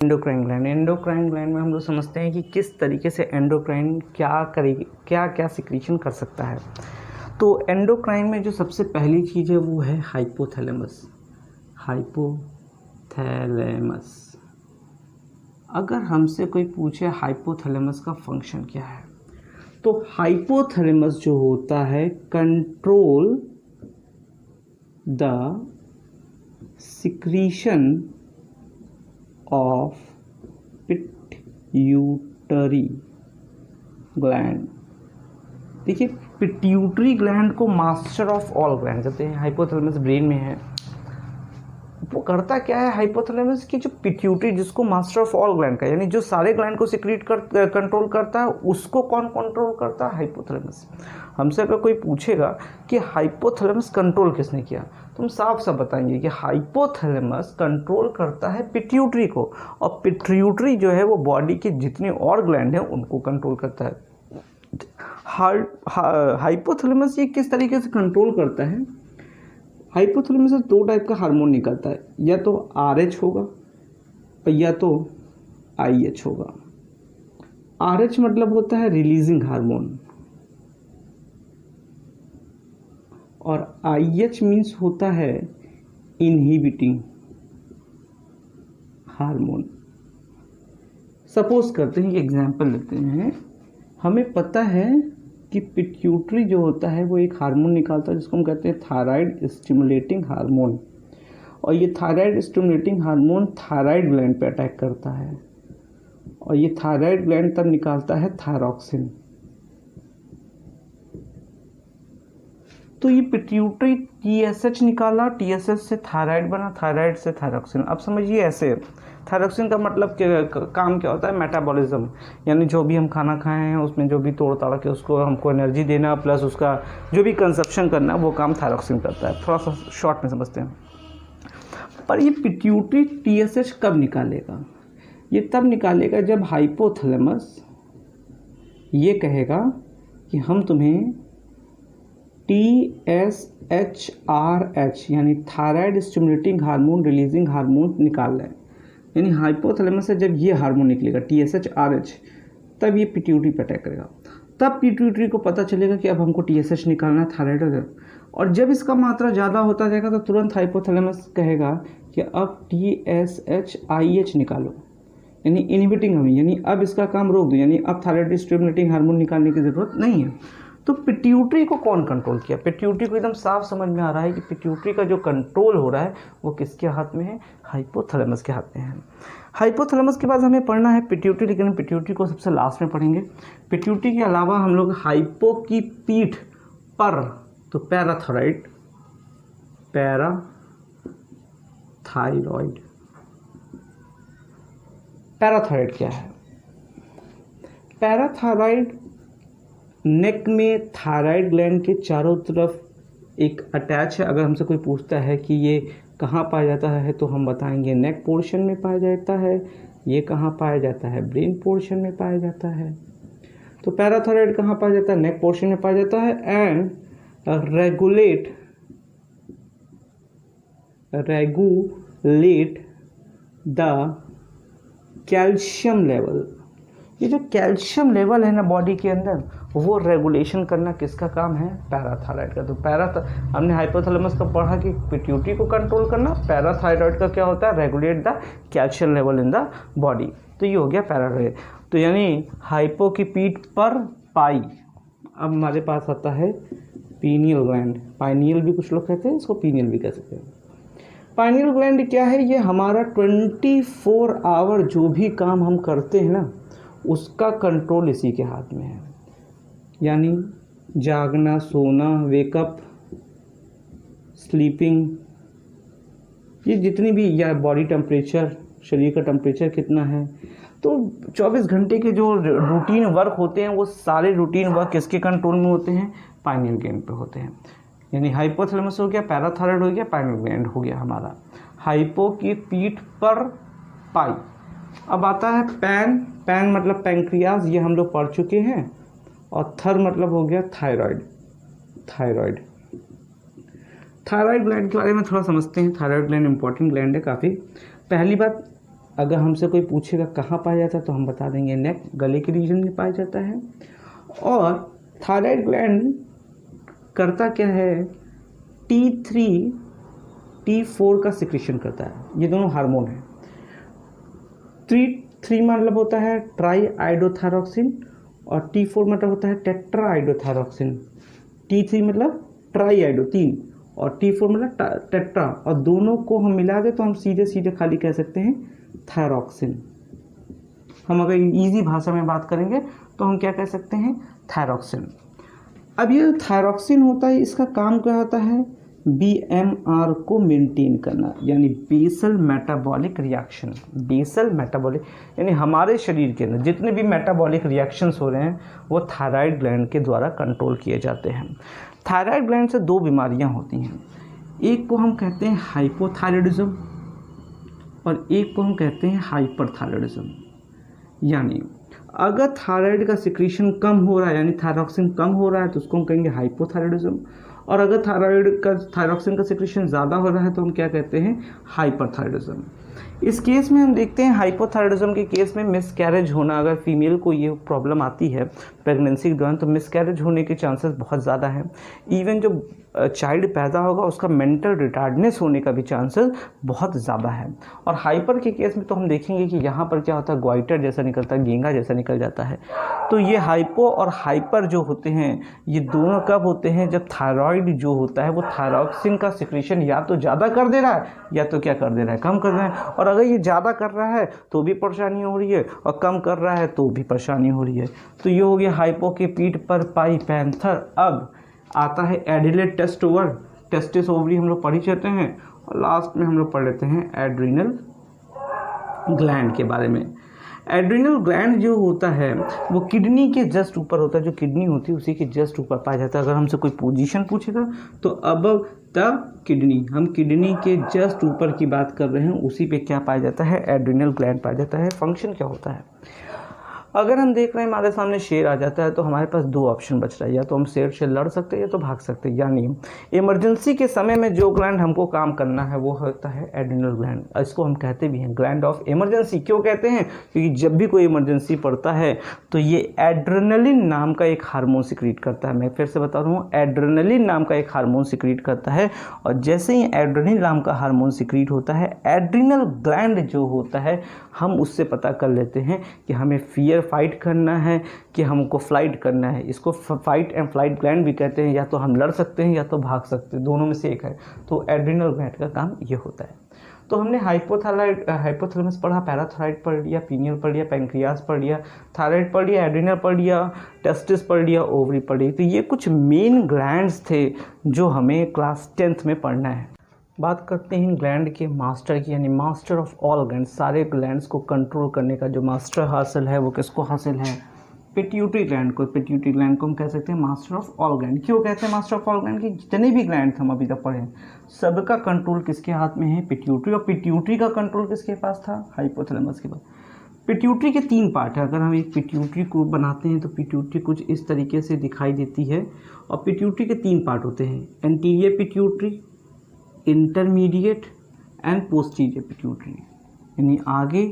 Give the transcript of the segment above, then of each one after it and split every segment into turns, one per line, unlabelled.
Endocrine gland. Endocrine gland में हम लोग समझते हैं कि किस तरीके से एंडोक्राइन क्या करेगी, क्या क्या सिक्रीशन कर सकता है। तो एंडोक्राइन में जो सबसे पहली चीज़ है वो है हाइपोथैलेमस। हाइपोथैलेमस, अगर हमसे कोई पूछे हाइपोथैलेमस का फंक्शन क्या है, तो हाइपोथैलेमस जो होता है control the secretion of pituitary gland. देखिए, पिट्यूटरी ग्लैंड को मास्टर ऑफ ऑल ग्लैंड कहते हैं। हाइपोथैलेमस ब्रेन में है, वो करता क्या है हाइपोथैलेमस की जो पिट्यूटरी, जिसको मास्टर ऑफ ऑल ग्लैंड का, यानी जो सारे ग्लैंड को सिक्रीट कंट्रोल करता है, उसको कौन कंट्रोल करता है? हाइपोथैलेमस। हमसे अगर कोई पूछेगा कि हाइपोथैलेमस कंट्रोल किसने किया, तो हम साफ साफ बताएंगे कि हाइपोथैलेमस कंट्रोल करता है पिट्यूटरी को, और पिट्यूटरी जो है वो बॉडी के जितने और ग्लैंड हैं उनको कंट्रोल करता है। हाइपोथैलेमस ये किस तरीके से कंट्रोल करता है? हाइपोथैलेमस से दो टाइप का हार्मोन निकलता है, या तो RH होगा या तो IH होगा। RH मतलब होता है रिलीजिंग हार्मोन, और IH मीन्स होता है इनहिबिटिंग हार्मोन। सपोज करते हैं, एग्जांपल लेते हैं, हमें पता है कि पिट्यूटरी जो होता है वो एक हार्मोन निकालता है जिसको हम कहते हैं थायराइड स्टिमुलेटिंग हार्मोन, और ये thyroid stimulating hormone thyroid gland पे अटैक करता है, और ये थायराइड ग्लैंड तब निकालता है थायरॉक्सिन। तो ये पिट्यूटरी TSH निकाला, TSH से थायराइड बना, थायराइड से थायरॉक्सिन। अब समझिए ऐसे, थायरॉक्सिन का मतलब काम क्या होता है? मेटाबॉलिज्म, यानी जो भी हम खाना खाए हैं उसमें जो भी तोड़ ताड़ के उसको हमको एनर्जी देना, प्लस उसका जो भी कंजप्शन करना, वो काम थायरॉक्सिन करता है। थोड़ा सा शॉर्ट में समझते हैं। पर ये पिट्यूटरी TSH कब निकालेगा? ये तब निकालेगा जब हाइपोथैलेमस ये कहेगा कि हम तुम्हें TSHRH यानी thyroid stimulating hormone releasing hormone निकाल लें। यानी हाइपोथैलेमस से जब ये हार्मोन निकलेगा TSHRH, तब ये पिट्यूटरी पे अटैक करेगा। तब पिट्यूटरी को पता चलेगा कि अब हमको TSH निकालना है, थायराइड वगैरह, और जब इसका मात्रा ज़्यादा होता जाएगा तो तुरंत हाइपोथैलेमस कहेगा कि अब TSH-IH निकालो, यानी इनहिबिटिंग हार्मोन, यानी अब इसका काम रोक दो, यानी अब थायराइड स्टिमुलेटिंग हार्मोन निकालने की ज़रूरत नहीं है। तो पिट्यूटरी को कौन कंट्रोल किया? पिट्यूटरी को एकदम साफ समझ में आ रहा है कि पिट्यूटरी का जो कंट्रोल हो रहा है वो किसके हाथ में है? हाइपोथैलेमस के हाथ में है। हाइपोथैलेमस के बाद हमें पढ़ना है पिट्यूटरी, लेकिन पिट्यूटरी को सबसे लास्ट में पढ़ेंगे। पिट्यूटरी के अलावा हम लोग हाइपो की पीठ पर, तो पैराथायरॉइड, पैराथायरॉइड, पैराथायरॉइड क्या है? पैराथायरॉइड नेक में थायराइड ग्लैंड के चारों तरफ एक अटैच है। अगर हमसे कोई पूछता है कि ये कहाँ पाया जाता है, तो हम बताएंगे नेक पोर्शन में पाया जाता है। ये कहाँ पाया जाता है? ब्रेन पोर्शन में पाया जाता है। तो पैराथायरॉइड कहाँ पाया जाता है? नेक पोर्शन में पाया जाता है। And regulate the calcium level. ये जो कैल्शियम लेवल है ना बॉडी के अंदर, वो रेगुलेशन करना किसका काम है? पैराथायरॉइड का। तो हमने हाइपोथैलेमस का पढ़ा कि पिट्यूटरी को कंट्रोल करना, पैराथायरॉइड का क्या होता है? Regulate the calcium level in the body. तो ये हो गया पैराथायरॉइड। तो यानी हाइपो की पीठ पर पाई। अब हमारे पास आता है पीनियल ग्लैंड, पाइनियल भी कुछ लोग कहते हैं, इसको पीनियल भी कह सकते हैं। पाइनियल ग्लैंड क्या है? ये हमारा 24 आवर जो भी काम हम करते हैं ना, उसका कंट्रोल इसी के हाथ में है। यानी जागना, सोना, वेकअप, स्लीपिंग, ये जितनी भी, या बॉडी टेम्परेचर, शरीर का टेम्परेचर कितना है, तो 24 घंटे के जो रूटीन वर्क होते हैं वो सारे रूटीन वर्क किसके कंट्रोल में होते हैं? पाइनियल ग्लैंड पे होते हैं। यानी हाइपोथैलेमस हो गया, पैराथायरॉइड हो गया, पाइनियल ग्लैंड हो गया हमारा। हाइपो की पीठ पर पाई। अब आता है पैन। पैन मतलब पैंक्रियाज, ये हम लोग पढ़ चुके हैं। और थर मतलब हो गया थायराइड। थायराइड थायराइड ग्लैंड के बारे में थोड़ा समझते हैं। थायराइड ग्लैंड इंपॉर्टेंट ग्लैंड है काफ़ी। पहली बात, अगर हमसे कोई पूछेगा कहाँ पाया जाता है तो हम बता देंगे नेक, गले के रीजन में पाया जाता है। और थायराइड ग्लैंड करता क्या है, T3 T4 का सिक्रेशन करता है। ये दोनों हार्मोन है। 3 मतलब होता है ट्राई आइडोथायरॉक्सिन और T4 मतलब होता है टेट्रा आइडोथायरॉक्सिन। T3 मतलब ट्राई आइडो 3 और T4 मतलब टेट्रा, और दोनों को हम मिला दे तो हम सीधे सीधे खाली कह सकते हैं थायरॉक्सिन। हम अगर इजी भाषा में बात करेंगे तो हम क्या कह सकते हैं, थायरॉक्सिन। अब ये थायरॉक्सिन होता है, इसका काम क्या होता है, BMR को मेंटेन करना, यानी basal metabolic reaction. Basal metabolic यानी हमारे शरीर के अंदर जितने भी मेटाबॉलिक रिएक्शंस हो रहे हैं वो थायराइड ग्लैंड के द्वारा कंट्रोल किए जाते हैं। थायराइड ग्लैंड से 2 बीमारियां होती हैं, एक को हम कहते हैं हाइपोथायरॉयडिज्म और एक को हम कहते हैं हाइपरथायरॉयडिज्म। यानी अगर थायराइड का सिक्रीशन कम हो रहा है यानी थायरॉक्सिन कम हो रहा है तो उसको हम कहेंगे हाइपोथायरॉयडिज्म, और अगर थायरॉक्सिन का सिक्रीशन ज़्यादा हो रहा है तो हम क्या कहते हैं, हाइपरथायरॉयडिज्म। इस केस में हम देखते हैं हाइपोथायरॉयडिज्म के केस में मिसकैरेज होना, अगर फीमेल को ये प्रॉब्लम आती है प्रेगनेंसी के दौरान तो मिसकैरेज होने के चांसेस बहुत ज़्यादा हैं। इवन जो चाइल्ड पैदा होगा उसका मेंटल रिटार्डनेस होने का भी चांसेस बहुत ज़्यादा है। और हाइपर के केस में तो हम देखेंगे कि यहाँ पर क्या होता है, ग्वाइटर जैसा निकलता है, गेंगा जैसा निकल जाता है। तो ये हाइपो और हाइपर जो होते हैं ये दोनों कब होते हैं, जब थायराइड जो होता है वो थायरॉक्सिन का सिक्रीशन या तो ज़्यादा कर दे रहा है या तो क्या कर दे रहा है, कम कर रहा है। और अगर ये ज़्यादा कर रहा है तो भी परेशानी हो रही है और कम कर रहा है तो भी परेशानी हो रही है। तो ये हो गया हाइपो के पीठ पर पाई पैंथर। अब आता है एडिलेट टेस्ट ओवर, टेस्टिस ओवरी हम लोग पढ़ ही चलते हैं, और लास्ट में हम लोग पढ़ लेते हैं एड्रिनल ग्लैंड के बारे में। एड्रिनल ग्लैंड जो होता है वो किडनी के जस्ट ऊपर होता है, जो किडनी होती है उसी के जस्ट ऊपर पाया जाता है। अगर हमसे कोई पोजीशन पूछेगा तो अबव द किडनी, हम किडनी के जस्ट ऊपर की बात कर रहे हैं, उसी पे क्या पाया जाता है, एड्रिनल ग्लैंड पाया जाता है। फंक्शन क्या होता है, अगर हम देख रहे हैं हमारे सामने शेर आ जाता है तो हमारे पास 2 ऑप्शन बच रहा है, या तो हम शेर से लड़ सकते हैं या तो भाग सकते हैं। यानी इमरजेंसी के समय में जो ग्लैंड हमको काम करना है वो होता है एड्रिनल ग्लैंड। इसको हम कहते भी हैं ग्लैंड ऑफ इमरजेंसी। क्यों कहते हैं, क्योंकि जब भी कोई इमरजेंसी पड़ता है तो ये एड्रेनलिन नाम का एक हार्मोन सिक्रीट करता है। मैं फिर से बता रहा हूँ, एड्रेनलिन नाम का एक हार्मोन सिक्रीट करता है, और जैसे ही एड्रेनलिन नाम का हार्मोन सिक्रीट होता है, एड्रिनल ग्लैंड जो होता है हम उससे पता कर लेते हैं कि हमें फियर फाइट करना है कि हमको फ्लाइट करना है। इसको फाइट एंड फ्लाइट ग्लैंड भी कहते हैं, या तो हम लड़ सकते हैं या तो भाग सकते हैं, दोनों में से एक है। तो एड्रिनल ग्लैंड का काम ये होता है। तो हमने हाइपोथैलेमस पढ़ा, पैराथायराइड पढ़ लिया, पीनियल पढ़ लिया, पैंक्रियाज पढ़ लिया, थायराइड पढ़ लिया, एड्रिनल पढ़ लिया, टेस्टिस पढ़ लिया, ओवरी पढ़ लिया। तो ये कुछ मेन ग्लैंड्स थे जो हमें क्लास 10th में पढ़ना है। बात करते हैं ग्लैंड के मास्टर की, यानी मास्टर ऑफ ऑल ग्लैंड। सारे ग्लैंड्स को कंट्रोल करने का जो मास्टर हासिल है वो किसको हासिल है, पिट्यूटरी ग्लैंड को। पिट्यूटरी ग्लैंड को हम कह सकते हैं मास्टर ऑफ ऑल ग्लैंड। क्यों कहते हैं मास्टर ऑफ ऑल ग्लैंड, कि जितने भी ग्लैंड हम अभी तक पढ़े सबका कंट्रोल किसके हाथ में है, पिट्यूटरी। और पिट्यूटरी का कंट्रोल किसके पास था, हाइपोथैलेमस के पास। पिट्यूटरी के 3 पार्ट है। अगर हम एक पिट्यूटरी को बनाते हैं तो पिट्यूटरी कुछ इस तरीके से दिखाई देती है, और पिट्यूटरी के 3 पार्ट होते हैं, anterior pituitary, intermediate and posterior pituitary, यानी आगे,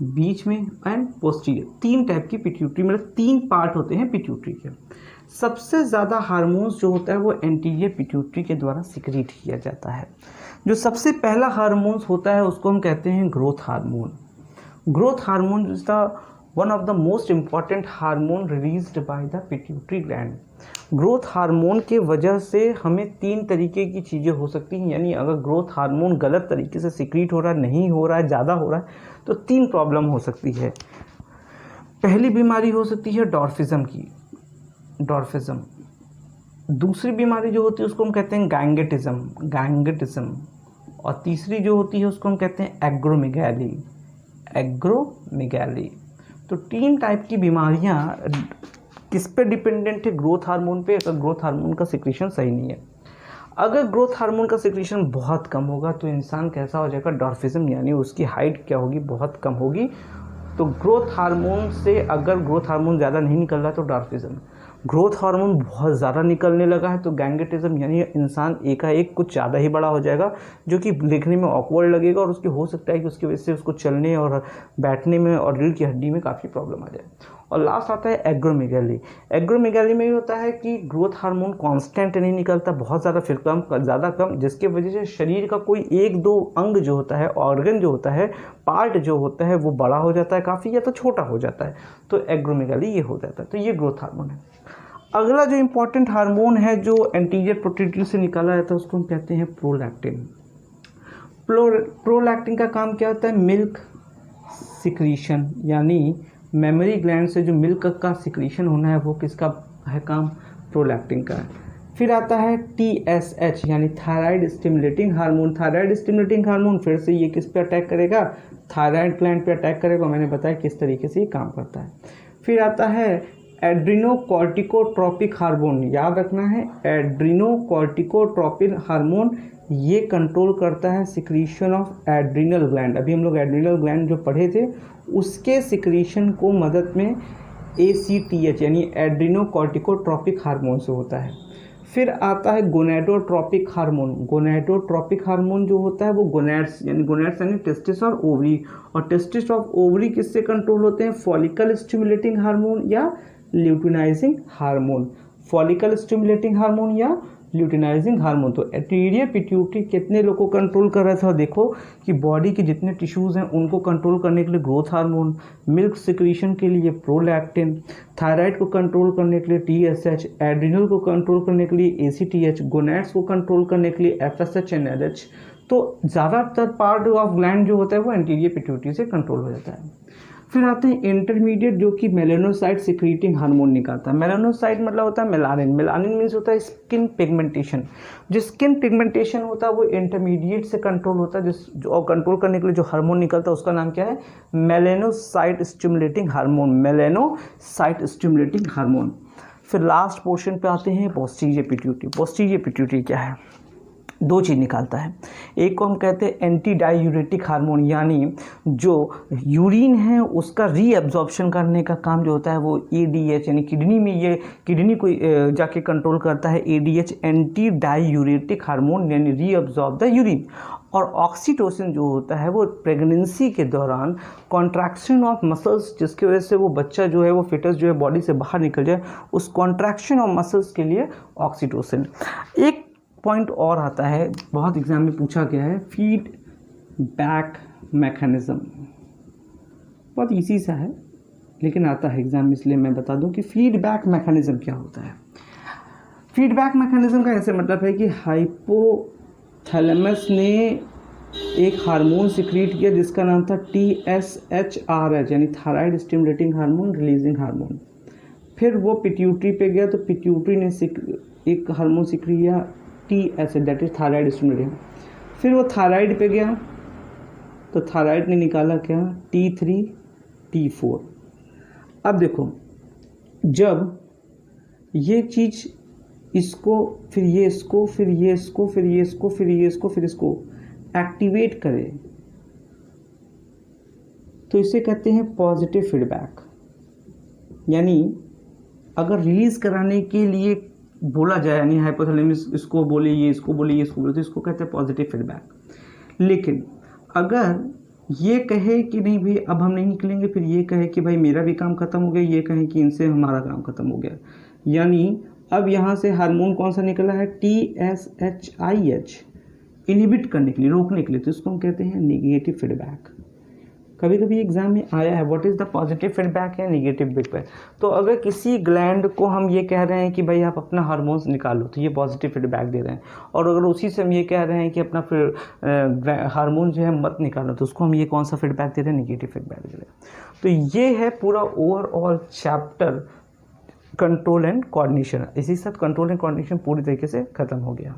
बीच में एंड पोस्टीरियर। 3 टाइप की पिट्यूटरी, मतलब 3 पार्ट होते हैं पिट्यूटरी के। सबसे ज़्यादा हार्मोन्स जो होता है वो एंटीरियर पिट्यूटरी के द्वारा सिक्रीट किया जाता है। जो सबसे पहला हार्मोन्स होता है उसको हम कहते हैं growth hormone. Growth hormone is the one of the most important hormone released by the pituitary gland. Growth hormone के वजह से हमें 3 तरीके की चीज़ें हो सकती हैं, यानी अगर ग्रोथ हार्मोन गलत तरीके से सिक्रीट हो रहा है, नहीं हो रहा है, ज़्यादा हो रहा है, तो 3 प्रॉब्लम हो सकती है। पहली बीमारी हो सकती है डॉर्फिज्म की, डॉर्फिज्म। दूसरी बीमारी जो होती है उसको हम कहते हैं गैंगेटिज्म, और तीसरी जो होती है उसको हम कहते हैं एग्रोमेगैली। तो 3 टाइप की बीमारियाँ किस पे डिपेंडेंट है, ग्रोथ हार्मोन पे। अगर ग्रोथ हार्मोन का सिक्रीशन सही नहीं है, अगर ग्रोथ हार्मोन का सिक्रीशन बहुत कम होगा तो इंसान कैसा हो जाएगा, डॉर्फिज्म, यानी उसकी हाइट क्या होगी, बहुत कम होगी। तो ग्रोथ हार्मोन से, अगर ग्रोथ हार्मोन ज़्यादा नहीं निकल रहा तो डॉर्फिज्म। ग्रोथ हार्मोन बहुत ज़्यादा निकलने लगा है तो गैंगेटिज्म यानी इंसान एकाएक कुछ ज़्यादा ही बड़ा हो जाएगा, जो कि देखने में ऑकवर्ड लगेगा और उसकी हो सकता है कि उसकी वजह से उसको चलने और बैठने में और रीढ़ की हड्डी में काफ़ी प्रॉब्लम आ जाए। और लास्ट आता है एग्रोमेगैली। एग्रोमेगैली में ये होता है कि ग्रोथ हार्मोन कांस्टेंट नहीं निकलता, बहुत ज़्यादा फिर कम ज़्यादा कम, जिसके वजह से शरीर का कोई एक दो अंग जो होता है, ऑर्गन जो होता है, पार्ट जो होता है वो बड़ा हो जाता है काफ़ी या तो छोटा हो जाता है, तो एग्रोमेगैली ये हो जाता है। तो ये ग्रोथ हार्मोन है। अगला जो इम्पॉर्टेंट हार्मोन है जो एंटीरियर पोट्रिट्यूड से निकाला जाता है उसको हम कहते हैं प्रोलैक्टिन। प्रोलैक्टिन का काम क्या होता है? मिल्क सिक्रीशन, यानी मेमोरी ग्लैंड से जो मिल्क का सिक्रीशन होना है वो किसका है काम? प्रोलैक्टिन का है। फिर आता है TSH यानी thyroid stimulating hormone. Thyroid stimulating hormone फिर से ये किस पे अटैक करेगा? थायराइड ग्लैंड पे अटैक करेगा। मैंने बताया किस तरीके से ये काम करता है। फिर आता है एड्रीनोकॉर्टिकोट्रोपिक हार्मोन। याद रखना है एड्रीनोकॉर्टिकोट्रोपिक हार्मोन ये कंट्रोल करता है सिक्रीशन ऑफ एड्रिनल ग्लैंड। अभी हम लोग एड्रिनल ग्लैंड जो पढ़े थे उसके सिक्रीशन को मदद में ACTH यानी एड्रीनोकॉर्टिकोट्रोपिक हार्मोन से होता है। फिर आता है गोनेडोट्रोपिक हार्मोन। गोनेडोट्रोपिक हार्मोन जो होता है वो गोनेड्स यानी टेस्टिस और ओवरी, और टेस्टिस और ओवरी किससे कंट्रोल होते हैं? फॉलिकल स्टिमुलेटिंग हार्मोन या luteinizing hormone. Follicle stimulating hormone या ल्यूटिनाइजिंग हार्मोन। तो एंटीरियर पिट्यूटरी कितने लोग को कंट्रोल कर रहा था? देखो कि बॉडी के जितने टिश्यूज़ हैं उनको कंट्रोल करने के लिए ग्रोथ हार्मोन, मिल्क सिक्रीशन के लिए प्रोलैक्टिन, थायराइड को कंट्रोल करने के लिए TSH, एड्रिनल को कंट्रोल करने के लिए ACTH, गोनेड्स को कंट्रोल करने के लिए FSH एंड LH। तो ज़्यादातर पार्ट ऑफ ग्लैंड जो होता है वो एंटीरियर पिट्यूटरी से कंट्रोल हो जाता है। फिर आते हैं इंटरमीडिएट जो कि मेलानोसाइट सिक्रीटिंग हार्मोन निकालता है। मेलानोसाइट मतलब होता है मेलानिन। मेलानिन मीन्स होता है स्किन पिगमेंटेशन। जो स्किन पिगमेंटेशन होता है वो इंटरमीडिएट से कंट्रोल होता है, जो कंट्रोल करने के लिए जो हार्मोन निकलता है उसका नाम क्या है? Melanocyte stimulating hormone. Melanocyte stimulating hormone. फिर लास्ट पोर्शन पे आते हैं पोस्टीरियर पिट्यूटरी। पोस्टीरियर पिट्यूटरी क्या है? दो चीज़ निकालता है। एक को हम कहते हैं एंटी डायूरेटिक हार्मोन, यानी जो यूरिन है उसका रीअब्जॉर्प्शन करने का काम जो होता है वो ADH यानी किडनी में, ये किडनी को जाके कंट्रोल करता है। ADH एंटी डायूरेटिक हार्मोन यानी रीअब्जॉर्ब द यूरिन। और ऑक्सीटोसिन जो होता है वो प्रेगनेंसी के दौरान कॉन्ट्रैक्शन ऑफ मसल्स, जिसकी वजह से वो बच्चा जो है वो फिटस जो है बॉडी से बाहर निकल जाए, उस कॉन्ट्रैक्शन ऑफ मसल्स के लिए ऑक्सीटोसिन। एक पॉइंट और आता है, बहुत एग्जाम में पूछा गया है, फीडबैक मैकेनिज्म। बहुत इजी सा है लेकिन आता है एग्जाम में, इसलिए मैं बता दूं कि फीडबैक मैकेनिज्म क्या होता है। फीडबैक मैकेनिज्म का ऐसे मतलब है कि हाइपोथैलेमस ने एक हार्मोन सिक्रीट किया जिसका नाम था TSHRH यानी thyroid stimulating hormone releasing hormone. फिर वो पिट्यूटरी पे गया तो पिट्यूटरी ने एक हार्मोन सिक्रीट किया TSH that is thyroid stimulating. फिर वो थायराइड पे गया तो थायराइड ने निकाला क्या? T3 T4। अब देखो जब ये चीज़ इसको फिर ये इसको फिर ये इसको फिर ये इसको फिर ये इसको फिर इसको एक्टिवेट करे तो इसे कहते हैं पॉजिटिव फीडबैक। यानी अगर रिलीज कराने के लिए बोला जाए, यानी हाइपोथैलेमस इसको बोले, ये इसको बोले, ये इसको बोले, तो इसको कहते हैं पॉजिटिव फीडबैक। लेकिन अगर ये कहे कि नहीं भाई अब हम नहीं निकलेंगे, फिर ये कहे कि भाई मेरा भी काम खत्म हो गया, ये कहे कि इनसे हमारा काम खत्म हो गया, यानी अब यहाँ से हार्मोन कौन सा निकला है? TSHIH, इनहिबिट करने के लिए, रोकने के लिए, तो इसको हम कहते हैं निगेटिव फीडबैक। कभी कभी एग्जाम में आया है what is the positive feedback या निगेटिव फीडबैक। तो अगर किसी ग्लैंड को हम ये कह रहे हैं कि भाई आप अपना हार्मोन्स निकालो तो ये पॉजिटिव फीडबैक दे रहे हैं, और अगर उसी से हम ये कह रहे हैं कि अपना फिर हार्मोन जो है मत निकालो तो उसको हम ये कौन सा फीडबैक दे रहे हैं? निगेटिव फीडबैक दे रहे हैं। तो ये है पूरा overall chapter control and coordination. इसी साथ कंट्रोल एंड कोऑर्डिनेशन पूरी तरीके से खत्म हो गया।